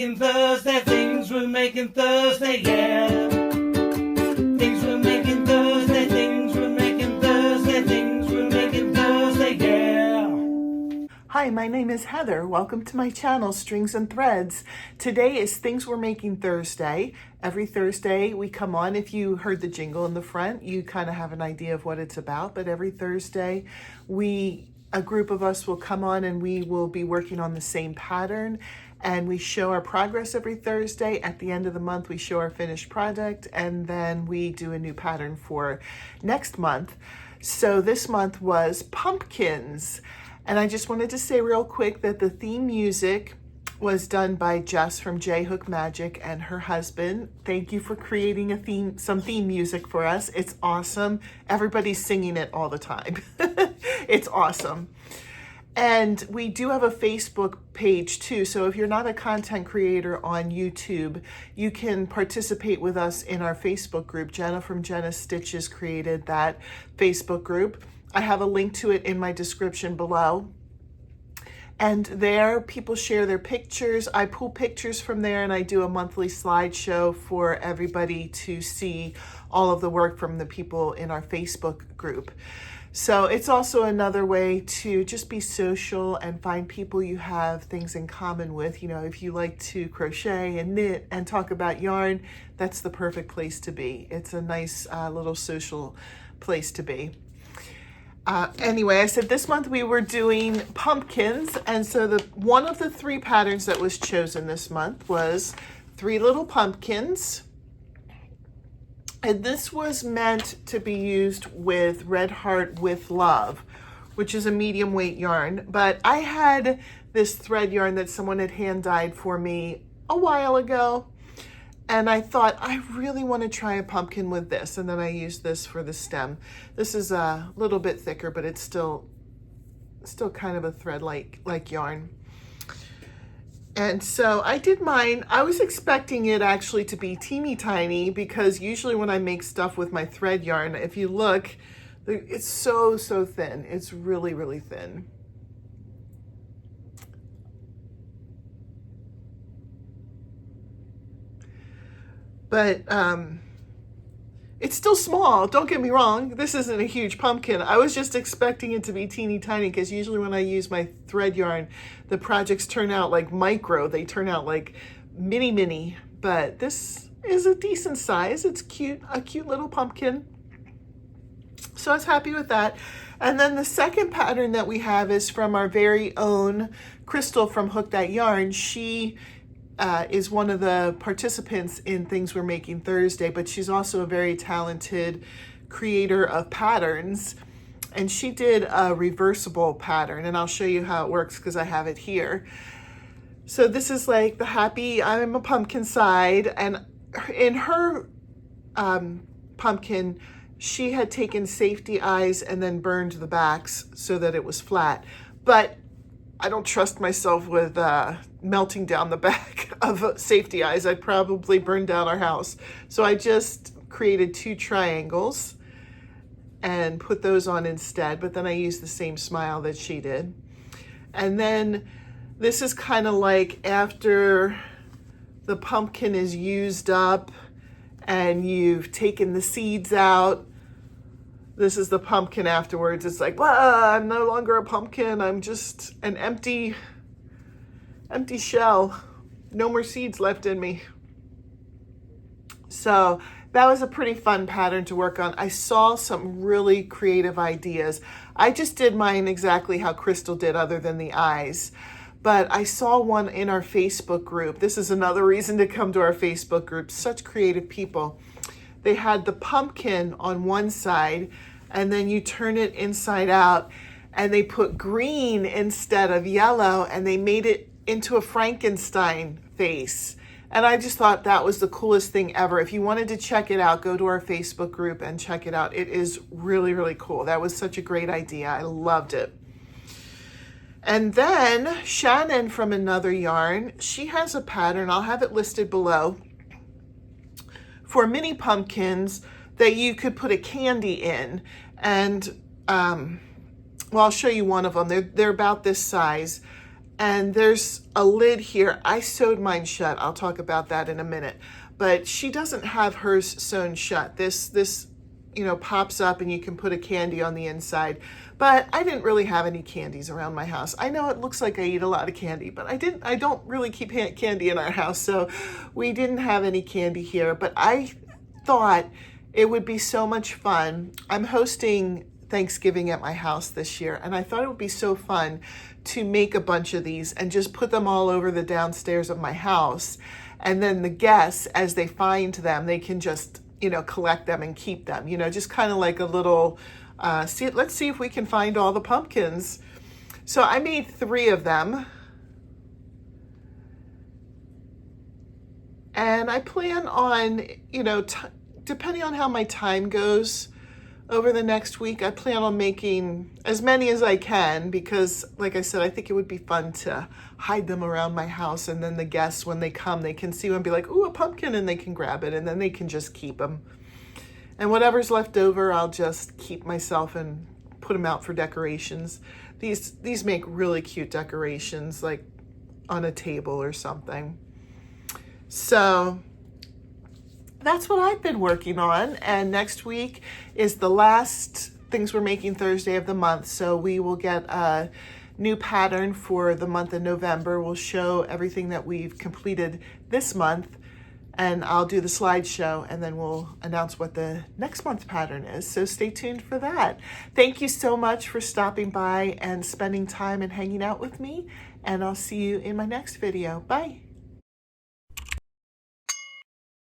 making Thursday, things we're making Thursday, yeah. Things we're making Thursday, things we're making Thursday, things we're making Thursday, yeah. Hi, my name is Heather. Welcome to my channel, Strings and Threads. Today is Things We're Making Thursday. Every Thursday we come on. If you heard the jingle in the front, you kind of have an idea of what it's about. But every Thursday, a group of us will come on and we will be working on the same pattern. And we show our progress every Thursday. At the end of the month, we show our finished project, and then we do a new pattern for next month. So this month was pumpkins. And I just wanted to say real quick that the theme music was done by Jess from J Hook Magic and her husband. Thank you for creating some theme music for us. It's awesome. Everybody's singing it all the time. It's awesome. And we do have a Facebook page too. So if you're not a content creator on YouTube, you can participate with us in our Facebook group. Jenna from Jenna Stitches created that Facebook group. I have a link to it in my description below. And there, people share their pictures. I pull pictures from there and I do a monthly slideshow for everybody to see all of the work from the people in our Facebook group. So it's also another way to just be social and find people you have things in common with. You know, if you like to crochet and knit and talk about yarn, that's the perfect place to be. It's a nice little social place to be. Anyway, I said this month we were doing pumpkins, and so one of the 3 patterns that was chosen this month was 3 little pumpkins. And this was meant to be used with Red Heart with Love, which is a medium weight yarn. But I had this thread yarn that someone had hand dyed for me a while ago. And I thought, I really want to try a pumpkin with this. And then I used this for the stem. This is a little bit thicker, but it's still kind of a thread like yarn. And so I did mine. I was expecting it actually to be teeny tiny, because usually when I make stuff with my thread yarn, if you look, it's so thin. It's really, really thin. But it's still small. Don't get me wrong. This isn't a huge pumpkin. I was just expecting it to be teeny tiny, because usually when I use my thread yarn, the projects turn out like micro. They turn out like mini. But this is a decent size. It's cute, a cute little pumpkin. So I was happy with that. And then the second pattern that we have is from our very own Crystal from Hookthatyarn. She is one of the participants in Things We're Making Thursday, but she's also a very talented creator of patterns. And she did a reversible pattern, and I'll show you how it works because I have it here. So this is like the happy I'm a pumpkin side, and in her pumpkin, she had taken safety eyes and then burned the backs so that it was flat. But I don't trust myself with melting down the back of safety eyes. I'd probably burn down our house. So I just created 2 triangles and put those on instead, but then I used the same smile that she did. And then this is kind of like after the pumpkin is used up and you've taken the seeds out. This is the pumpkin afterwards. It's like, well, I'm no longer a pumpkin. I'm just an empty shell. No more seeds left in me. So that was a pretty fun pattern to work on. I saw some really creative ideas. I just did mine exactly how Crystal did, other than the eyes. But I saw one in our Facebook group. This is another reason to come to our Facebook group. Such creative people. They had the pumpkin on one side, and then you turn it inside out, and they put green instead of yellow, and they made it into a Frankenstein face. And I just thought that was the coolest thing ever. If you wanted to check it out, go to our Facebook group and check it out. It is really, really cool. That was such a great idea. I loved it. And then Shannon from Another Yarn, she has a pattern. I'll have it listed below, for mini pumpkins that you could put a candy in. And well, I'll show you one of them. They're about this size. And there's a lid here. I sewed mine shut. I'll talk about that in a minute. But she doesn't have hers sewn shut. This you know, pops up and you can put a candy on the inside. But I didn't really have any candies around my house. I know it looks like I eat a lot of candy, but I don't really keep candy in our house, so we didn't have any candy here. But I thought it would be so much fun. I'm hosting Thanksgiving at my house this year, and I thought it would be so fun to make a bunch of these and just put them all over the downstairs of my house. And then the guests, as they find them, they can just, you know, collect them and keep them, you know, just kind of like a little, let's see if we can find all the pumpkins. So I made 3 of them. And I plan on, you know, depending on how my time goes over the next week, I plan on making as many as I can because, like I said, I think it would be fun to hide them around my house, and then the guests, when they come, they can see them and be like, ooh, a pumpkin, and they can grab it, and then they can just keep them. And whatever's left over, I'll just keep myself and put them out for decorations. These make really cute decorations, like on a table or something. So that's what I've been working on, and next week is the last Things We're Making Thursday of the month, so we will get a new pattern for the month of November. We'll show everything that we've completed this month, and I'll do the slideshow, and then we'll announce what the next month's pattern is, so stay tuned for that. Thank you so much for stopping by and spending time and hanging out with me, and I'll see you in my next video. Bye!